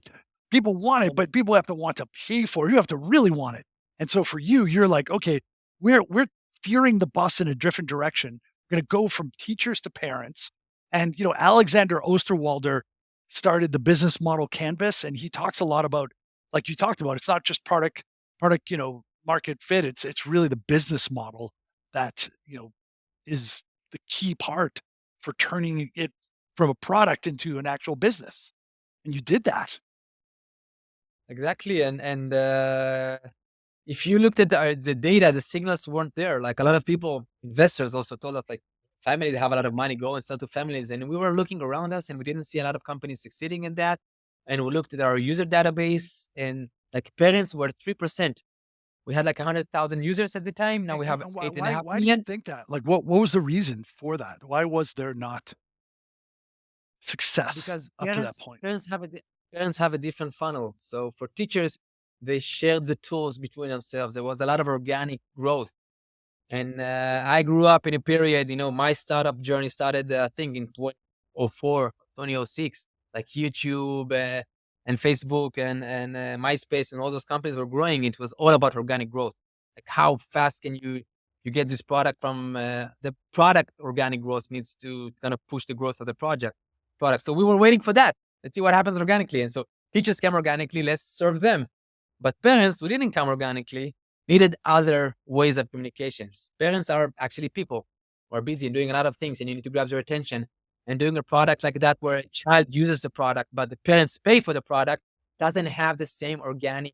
Speaker 1: people want it,
Speaker 3: So
Speaker 1: but people have to want to pay for it. You have to really want it. And so for you, you're like, okay, we're steering the bus in a different direction. We're gonna go from teachers to parents. And Alexander Osterwalder started the business model canvas, and he talks a lot about, like you talked about, it's not just product, market fit. It's really the business model that is the key part for turning it from a product into an actual business, and you did that.
Speaker 3: exactly, and if you looked at the data, the signals weren't there. Like a lot of people, investors also told us, like families have a lot of money, go and sell to families. And we were looking around us and we didn't see a lot of companies succeeding in that. And we looked at our user database and like parents were 3%. We had like 100,000 users at the time. Now
Speaker 1: And
Speaker 3: we
Speaker 1: and
Speaker 3: have
Speaker 1: and why
Speaker 3: eight and a
Speaker 1: why
Speaker 3: half
Speaker 1: why do you
Speaker 3: million.
Speaker 1: think that? Like, what was the reason for that? Why was there not success
Speaker 3: Because
Speaker 1: up to that point?
Speaker 3: parents have a different funnel. So for teachers, they shared the tools between themselves. There was a lot of organic growth. And I grew up in a period, my startup journey started, I think, in 2004, 2006, like YouTube and Facebook and MySpace and all those companies were growing. It was all about organic growth. Like how fast can you get this product from the product organic growth needs to kind of push the growth of the product. So we were waiting for that. Let's see what happens organically. And so teachers came organically. Let's serve them. But parents who didn't come organically needed other ways of communications. Parents are actually people who are busy and doing a lot of things, and you need to grab their attention. And doing a product like that, where a child uses the product, but the parents pay for the product, doesn't have the same organic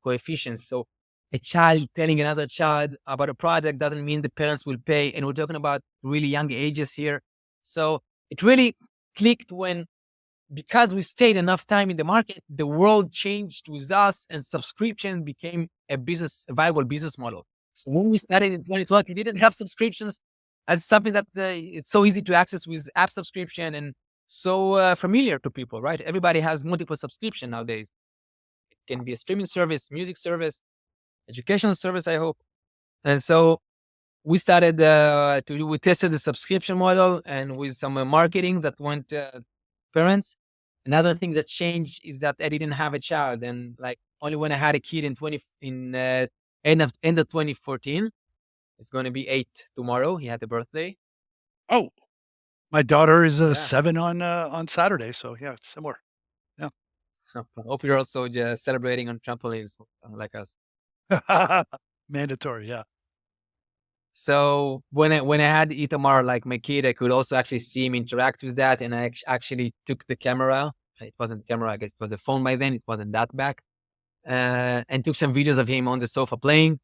Speaker 3: coefficients. So, a child telling another child about a product doesn't mean the parents will pay. And we're talking about really young ages here. So, it really clicked when because we stayed enough time in the market, the world changed with us, and subscription became a viable business model. So when we started in 2012, we didn't have subscriptions as something that it's so easy to access with app subscription and so familiar to people, right? Everybody has multiple subscription nowadays. It can be a streaming service, music service, educational service, I hope. And so we started we tested the subscription model and with some marketing that went parents. Another thing that changed is that I didn't have a child, and like only when I had a kid in 20 in end of 2014. It's going to be 8 tomorrow. He had a birthday.
Speaker 1: Oh, my daughter is a
Speaker 3: Yeah.
Speaker 1: 7 on Saturday, so yeah, it's similar. Yeah.
Speaker 3: I hope you're also just celebrating on trampolines like us.
Speaker 1: Mandatory, yeah.
Speaker 3: So when I had Itamar, like my kid, I could also actually see him interact with that, and I actually took the camera. It wasn't camera, I guess it was a phone by then. It wasn't that back, and took some videos of him on the sofa playing.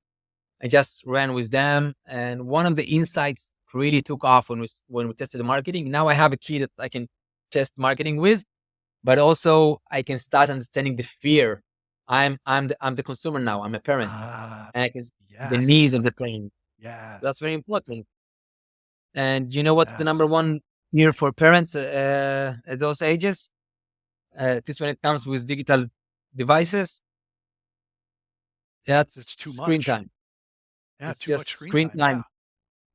Speaker 3: I just ran with them, and one of the insights really took off when we tested the marketing. Now I have a kid that I can test marketing with, but also I can start understanding the fear. I'm the consumer now. I'm a parent,
Speaker 1: Ah,
Speaker 3: and I can see the
Speaker 1: yes,
Speaker 3: needs of the parent.
Speaker 1: yes,
Speaker 3: That's very important. And you know what's the number
Speaker 1: yes.
Speaker 3: one fear for parents at those ages? This when it comes with digital devices, that's
Speaker 1: It's too
Speaker 3: screen
Speaker 1: much.
Speaker 3: time.
Speaker 1: Yeah,
Speaker 3: It's
Speaker 1: too much
Speaker 3: just
Speaker 1: screen
Speaker 3: screen
Speaker 1: time, yeah,
Speaker 3: time.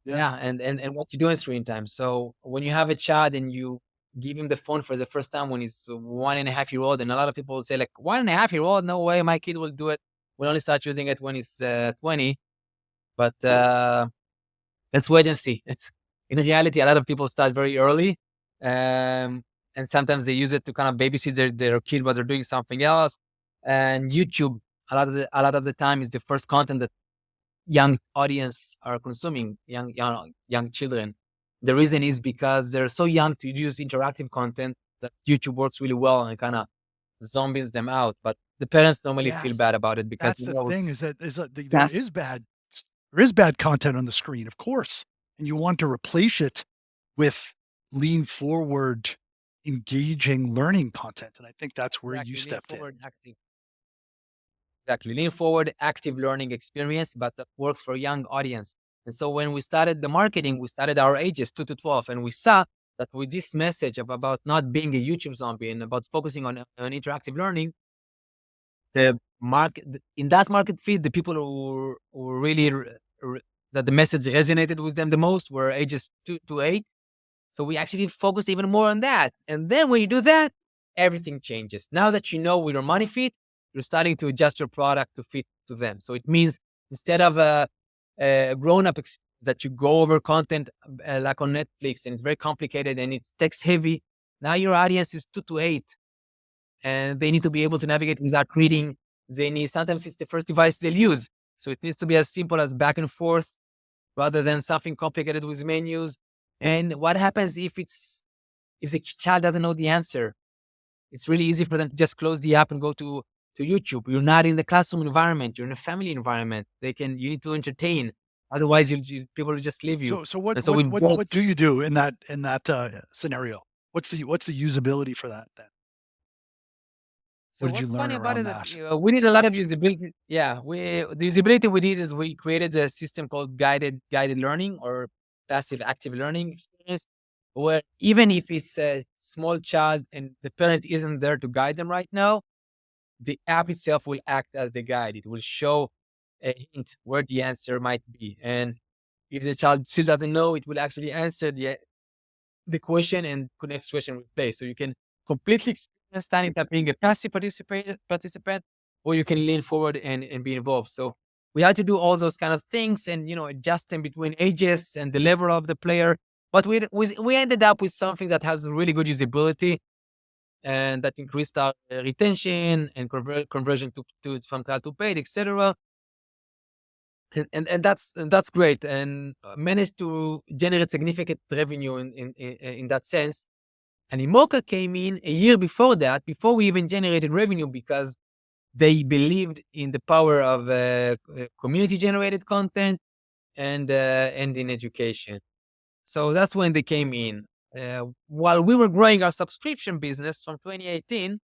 Speaker 1: yeah.
Speaker 3: Yeah, and what you do in screen time. So when you have a child and you give him the phone for the first time when he's 1.5 year old, and a lot of people will say like 1.5 year old, no way, my kid will do it. We'll only start using it when he's 20. But let's wait and see. In reality, a lot of people start very early, and sometimes they use it to kind of babysit their kid while they're doing something else. And YouTube, a lot of the time, is the first content that young audience are consuming, young children. The reason is because they're so young to use interactive content that YouTube works really well and kind of zombies them out. But the parents normally feel
Speaker 1: Yes.
Speaker 3: bad about it because
Speaker 1: That's the thing is
Speaker 3: it's
Speaker 1: that
Speaker 3: that's
Speaker 1: there is bad content on the screen, of course, and you want to replace it with lean forward, engaging learning content, and I think that's where you
Speaker 3: exactly lean
Speaker 1: stepped in.
Speaker 3: forward active. Exactly. Lean forward, active learning experience, but that works for young audience. And so when we started the marketing, we started our ages 2 to 12, and we saw that with this message about not being a YouTube zombie and about focusing on interactive learning, the market in that market feed, the people who really that the message resonated with them the most were ages 2 to 8. So we actually focus even more on that. And then when you do that, everything changes. Now that you know where your money fit, you're starting to adjust your product to fit to them. So it means instead of a grown up that you go over content like on Netflix and it's very complicated and it's text heavy, now your audience is 2 to 8 and they need to be able to navigate without reading. They need, sometimes it's the first device they'll use. So it needs to be as simple as back and forth rather than something complicated with menus. And what happens if the child doesn't know the answer? It's really easy for them to just close the app and go to YouTube. You're not in the classroom environment. You're in a family environment. You need to entertain. Otherwise, people will just leave you.
Speaker 1: So what
Speaker 3: And so we built.
Speaker 1: what do you do in that scenario? What's the usability for that then?
Speaker 3: So
Speaker 1: What did you
Speaker 3: what's
Speaker 1: learn
Speaker 3: funny about
Speaker 1: around
Speaker 3: it that
Speaker 1: that?
Speaker 3: we need a lot of usability. Yeah, the usability we did is we created a system called guided learning or passive active learning experience, where even if it's a small child and the parent isn't there to guide them right now, the app itself will act as the guide. It will show a hint where the answer might be, and if the child still doesn't know, it will actually answer the question and next question replay. So you can completely experience standing up being a passive participant, or you can lean forward and be involved. So we had to do all those kind of things and adjusting between ages and the level of the player. But we ended up with something that has really good usability and that increased our retention and conversion to from trial to paid, etc. And that's great and managed to generate significant revenue in that sense. And Animoca came in a year before that, before we even generated revenue, because they believed in the power of community-generated content and in education. So that's when they came in. while we were growing our subscription business from 2018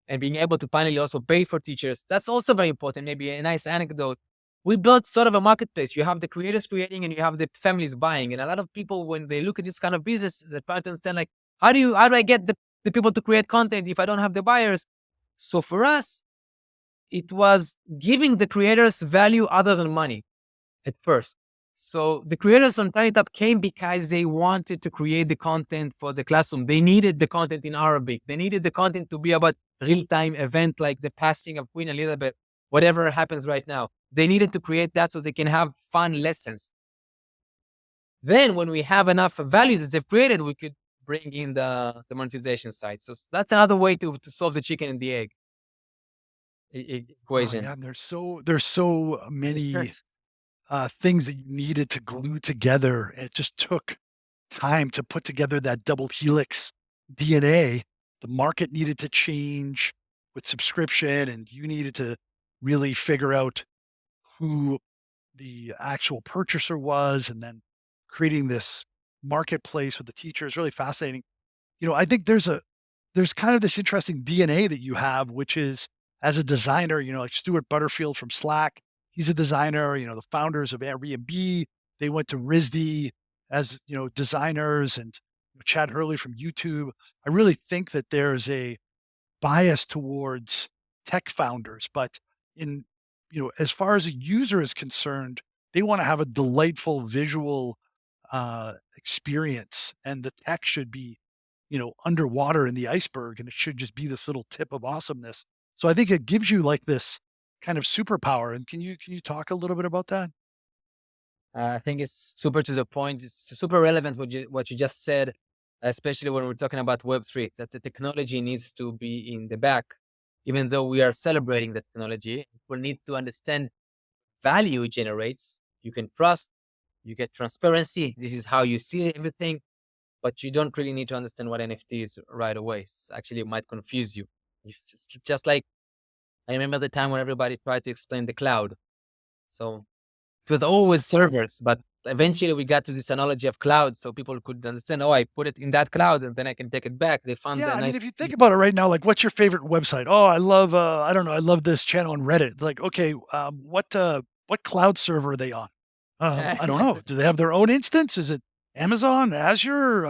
Speaker 3: and being able to finally also pay for teachers, that's also very important. Maybe a nice anecdote. We built sort of a marketplace. You have the creators creating and you have the families buying. And a lot of people, when they look at this kind of business, they try to understand like, how do I get the people to create content if I don't have the buyers? So for us, it was giving the creators value other than money at first. So the creators on Tiny Tap came because they wanted to create the content for the classroom. They needed the content in Arabic. They needed the content to be about real-time event like the passing of Queen Elizabeth, whatever happens right now. They needed to create that so they can have fun lessons. Then when we have enough value that they've created, we could bring in the monetization side. So that's another way to solve the chicken and the egg
Speaker 1: Oh yeah,
Speaker 3: equation.
Speaker 1: and there's so many things that you needed to glue together. It just took time to put together that double helix DNA. The market needed to change with subscription, and you needed to really figure out who the actual purchaser was, and then creating this marketplace with the teacher is really fascinating. I think there's kind of this interesting DNA that you have, which is as a designer, like Stuart Butterfield from Slack, he's a designer, the founders of Airbnb, they went to RISD as, designers, and Chad Hurley from YouTube. I really think that there's a bias towards tech founders, but in as far as a user is concerned, they want to have a delightful visual experience, and the tech should be underwater in the iceberg, and it should just be this little tip of awesomeness. So I think it gives you like this kind of superpower. And can you talk a little bit about that?
Speaker 3: I think it's super to the point. It's super relevant what you just said, especially when we're talking about Web3, that the technology needs to be in the back. Even though we are celebrating the technology, people need to understand value it generates. You can trust, you get transparency. This is how you see everything, but you don't really need to understand what NFT is right away. Actually, it might confuse you. It's just like I remember the time when everybody tried to explain the cloud. So it was
Speaker 1: Yes.
Speaker 3: always servers, but eventually we got to this analogy of cloud so people could understand, oh, I put it in that cloud and then I can take it back. They found
Speaker 1: Yeah,
Speaker 3: a
Speaker 1: I mean,
Speaker 3: nice
Speaker 1: if you think about it right now, like, what's your favorite website? Oh, I love, I don't know, I love this channel on Reddit. It's like, okay, what cloud server are they on? I don't know. Do they have their own instance? Is it Amazon, Azure?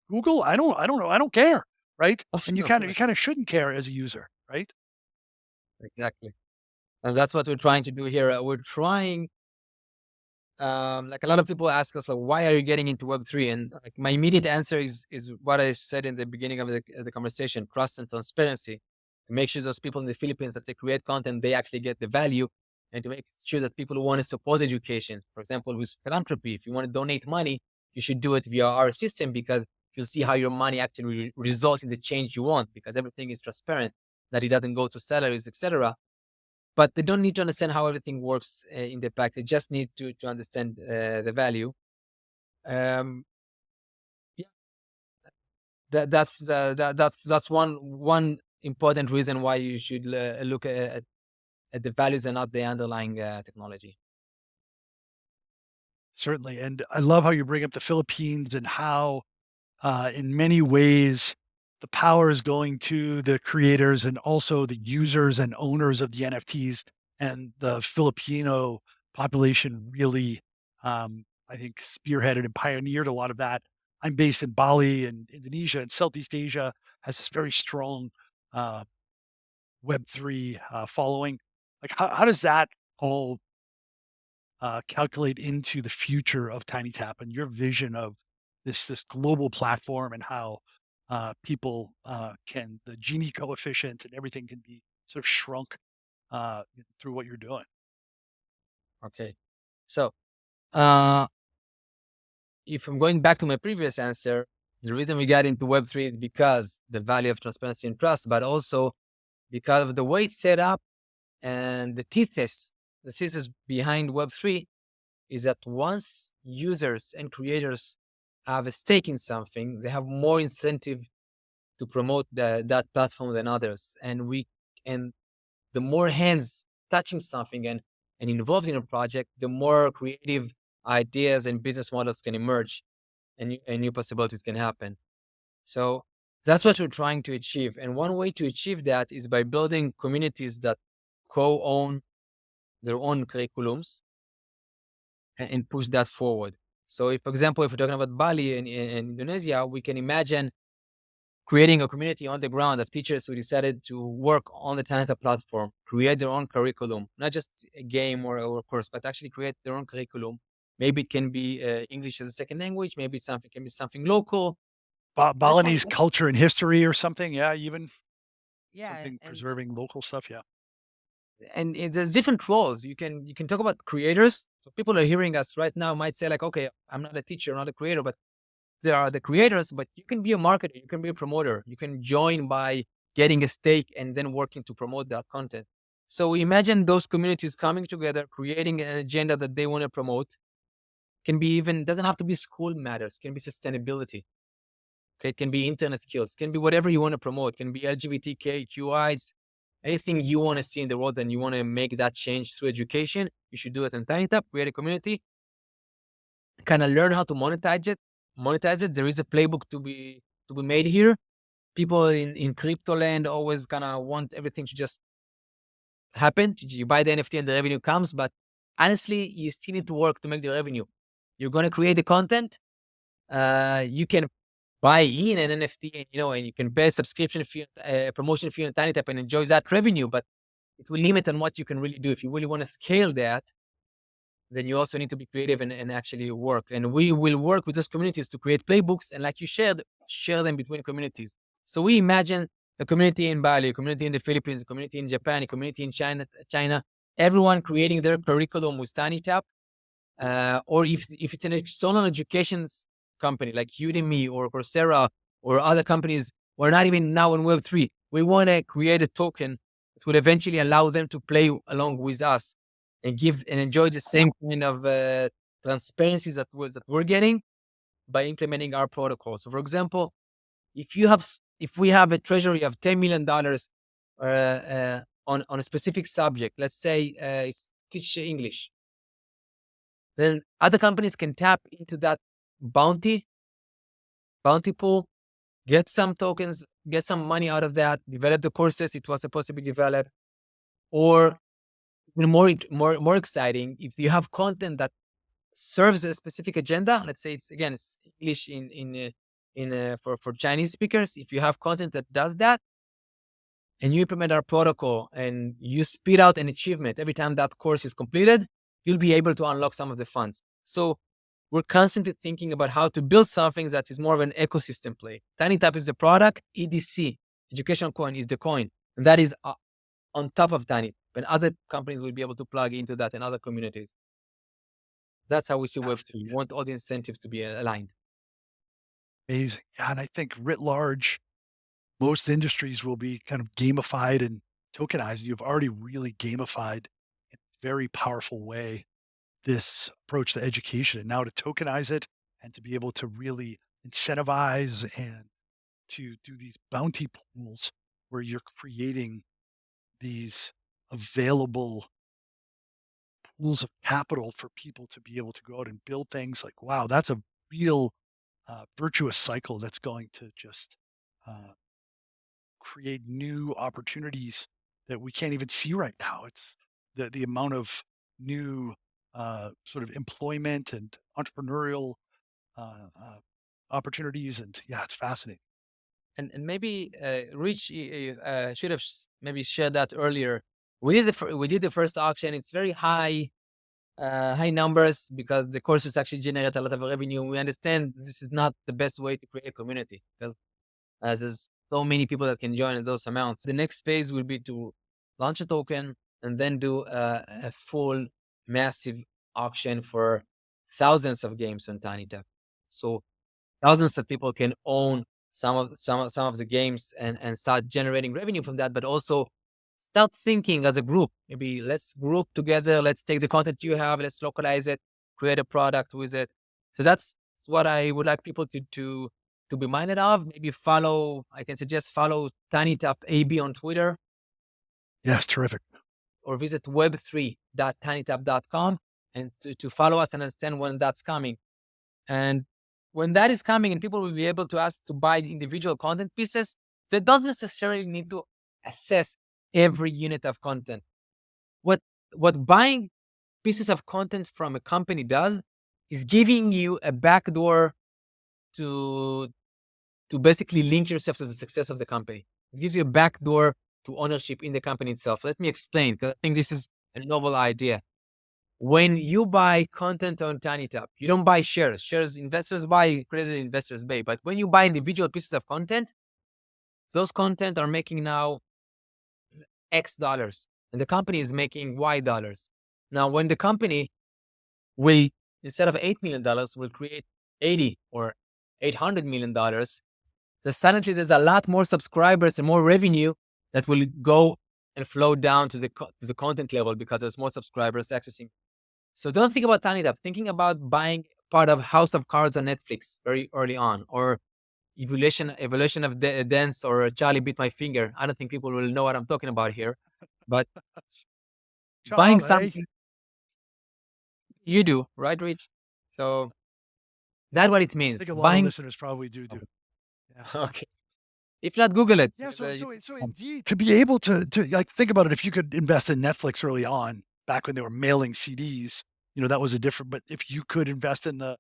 Speaker 1: Google? I don't know. I don't care, right? And you kind of shouldn't care as a user, right?
Speaker 3: Exactly. And that's what we're trying to do here. We're trying, like a lot of people ask us, like, why are you getting into Web3? And like my immediate answer is what I said in the beginning of the conversation: trust and transparency. To make sure those people in the Philippines that they create content, they actually get the value, and to make sure that people who want to support education, for example, with philanthropy, if you want to donate money, you should do it via our system because you'll see how your money actually result in the change you want because everything is transparent, that it doesn't go to salaries, etc. But they don't need to understand how everything works in the practice. They just need to understand the value. Um, yeah, that's one important reason why you should look at the values and not the underlying technology.
Speaker 1: Certainly. And I love how you bring up the Philippines and how in many ways, the power is going to the creators and also the users and owners of the NFTs. And the Filipino population really, I think, spearheaded and pioneered a lot of that. I'm based in Bali in Indonesia, and Southeast Asia has this very strong uh, Web3 following. Like, how does that all calculate into the future of Tiny Tap and your vision of this global platform, and how people can the Gini coefficient and everything can be sort of shrunk through what you're doing.
Speaker 3: Okay, so uh, if I'm going back to my previous answer, the reason we got into Web3 is because the value of transparency and trust, but also because of the way it's set up and the thesis behind Web3 is that once users and creators have a stake in something, they have more incentive to promote that platform than others. And the more hands touching something and involved in a project, the more creative ideas and business models can emerge. and new possibilities can happen. So that's what we're trying to achieve. And one way to achieve that is by building communities that co-own their own curriculums and push that forward. So if, for example, if we're talking about Bali in Indonesia, we can imagine creating a community on the ground of teachers who decided to work on the Tanita platform, create their own curriculum, not just a game or a course, but actually create their own curriculum. Maybe it can be English as a second language. Maybe it's something can be something local. That's
Speaker 1: Balinese culture and history or something, yeah, even
Speaker 3: yeah,
Speaker 1: something preserving local stuff, yeah.
Speaker 3: and there's different roles. You can talk about creators. So people are hearing us right now might say like, okay, I'm not a teacher, I'm not a creator, but there are the creators. But you can be a marketer, you can be a promoter, you can join by getting a stake and then working to promote that content. So imagine those communities coming together, creating an agenda that they want to promote. Can be even doesn't have to be school matters. Can be sustainability. Okay, it can be internet skills, can be whatever you want to promote, can be LGBTQIs, anything you want to see in the world and you want to make that change through education, you should do it on TinyTap, create a community, kind of learn how to monetize it. Monetize it. There is a playbook to be made here. People in crypto land always kind of want everything to just happen. You buy the NFT and the revenue comes, but honestly, you still need to work to make the revenue. You're gonna create the content. You can buy in an NFT, and and you can pay a subscription fee, promotion fee on TinyTap and enjoy that revenue, but it will limit on what you can really do. If you really want to scale that, then you also need to be creative and actually work. And we will work with those communities to create playbooks and, like you shared, share them between communities. So we imagine a community in Bali, a community in the Philippines, a community in Japan, a community in China, everyone creating their curriculum with TinyTap. Or if it's an external education company like Udemy or Coursera or other companies, we're not even now in Web3. We want to create a token that would eventually allow them to play along with us and give and enjoy the same kind of transparency that we're getting by implementing our protocol. So, for example, if we have a treasury of $10 million on a specific subject, let's say it's teach English, then other companies can tap into that bounty pool, get some tokens, get some money out of that, develop the courses it was supposed to be developed, or even more exciting, if you have content that serves a specific agenda. Let's say it's English for Chinese speakers. If you have content that does that, and you implement our protocol and you spit out an achievement every time that course is completed, you'll be able to unlock some of the funds. So we're constantly thinking about how to build something that is more of an ecosystem play. TinyTap is the product, EDC, Education Coin, is the coin. And that is on top of TinyTap. And other companies will be able to plug into that and other communities. That's how we see Web3. We want all the incentives to be aligned.
Speaker 1: Amazing. Yeah, and I think writ large, most industries will be kind of gamified and tokenized. You've already really gamified in a very powerful way this approach to education, and now to tokenize it and to be able to really incentivize and to do these bounty pools where you're creating these available pools of capital for people to be able to go out and build things like, wow, that's a real virtuous cycle that's going to just uh, create new opportunities that we can't even see right now. It's the amount of new sort of employment and entrepreneurial uh, opportunities, and yeah, it's fascinating.
Speaker 3: And maybe Rich should have maybe shared that earlier. We did the first auction. It's very high numbers because the courses actually generate a lot of revenue. We understand this is not the best way to create a community because there's so many people that can join in those amounts. The next phase will be to launch a token and then do a full massive auction for thousands of games on TinyTap. So thousands of people can own some of the games and start generating revenue from that, but also start thinking as a group. Maybe let's group together, let's take the content you have, let's localize it, create a product with it. So that's what I would like people to be minded of. Maybe follow, I can suggest follow TinyTap AB on Twitter
Speaker 1: Yes, terrific.
Speaker 3: or visit web3.tinytap.com and to follow us and understand when that's coming. And when that is coming and people will be able to ask to buy individual content pieces, they don't necessarily need to assess every unit of content. What buying pieces of content from a company does is giving you a backdoor to basically link yourself to the success of the company. It gives you a backdoor to ownership in the company itself. Let me explain, because I think this is a novel idea. When you buy content on Tiny Tap, you don't buy shares. Shares investors buy, accredited investors buy. But when you buy individual pieces of content, those content are making now X dollars, and the company is making Y dollars. Now, when the company will, instead of $8 million, will create 80 or $800 million, then suddenly there's a lot more subscribers and more revenue that will go and flow down to the content level because there's more subscribers accessing. So don't think about Tiny Tap. Thinking about buying part of House of Cards on Netflix very early on, or evolution of dance, or Charlie Beat My Finger. I don't think people will know what I'm talking about here, but buying
Speaker 1: Charlie.
Speaker 3: something you do, right, Rich? So that's what it
Speaker 1: I think
Speaker 3: means.
Speaker 1: a lot of
Speaker 3: Buying.
Speaker 1: listeners probably do. Yeah.
Speaker 3: Okay. If not, Google it.
Speaker 1: Yeah. So
Speaker 3: Um,
Speaker 1: indeed, to be able to like think about it, if you could invest in Netflix early on, back when they were mailing CDs, that was a different. But if you could invest in the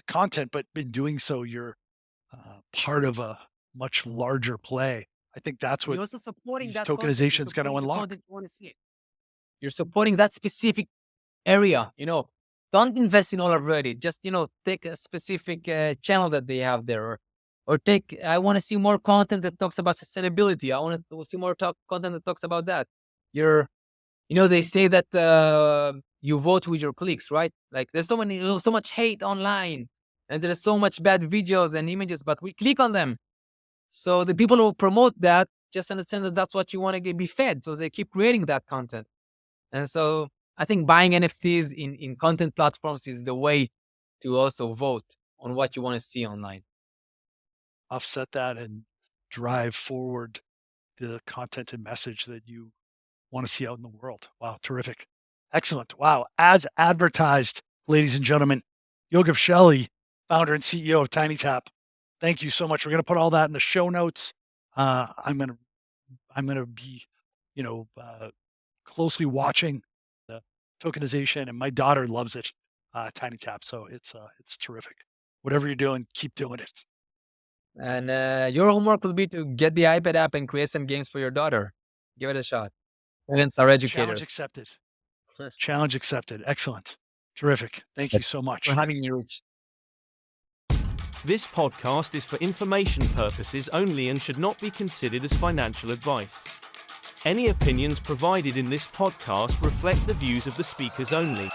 Speaker 1: content, but in doing so, you're part of a much larger play. I think that's
Speaker 3: You're
Speaker 1: what
Speaker 3: also supporting
Speaker 1: these
Speaker 3: that content. You're
Speaker 1: tokenization's going to
Speaker 3: supporting the
Speaker 1: unlock.
Speaker 3: content you want to see. You're supporting that specific area. Don't invest in all already. Just take a specific channel that they have there, or take. I want to see more content that talks about sustainability. I want to see more content that talks about that. They say that you vote with your clicks, right? Like there's so much hate online, and there's so much bad videos and images, but we click on them. So the people who promote that just understand that that's what you want to be fed. So they keep creating that content. And so I think buying NFTs in content platforms is the way to also vote on what you want to see online.
Speaker 1: Offset that and drive forward the content and message that you want to see out in the world. Wow, terrific. Excellent. Wow. As advertised, ladies and gentlemen, Yogev Shelly, founder and CEO of Tiny Tap. Thank you so much. We're going to put all that in the show notes. I'm going to be, closely watching the tokenization, and my daughter loves it, Tiny Tap. So it's terrific. Whatever you're doing, keep doing it.
Speaker 3: And your homework will be to get the iPad app and create some games for your daughter. Give it a shot. Parents are
Speaker 1: Challenge
Speaker 3: educators.
Speaker 1: accepted. Challenge accepted. Excellent. Terrific. Thank you so
Speaker 3: For
Speaker 1: much.
Speaker 3: having you, Rich.
Speaker 4: This podcast is for information purposes only and should not be considered as financial advice. Any opinions provided in this podcast reflect the views of the speakers only.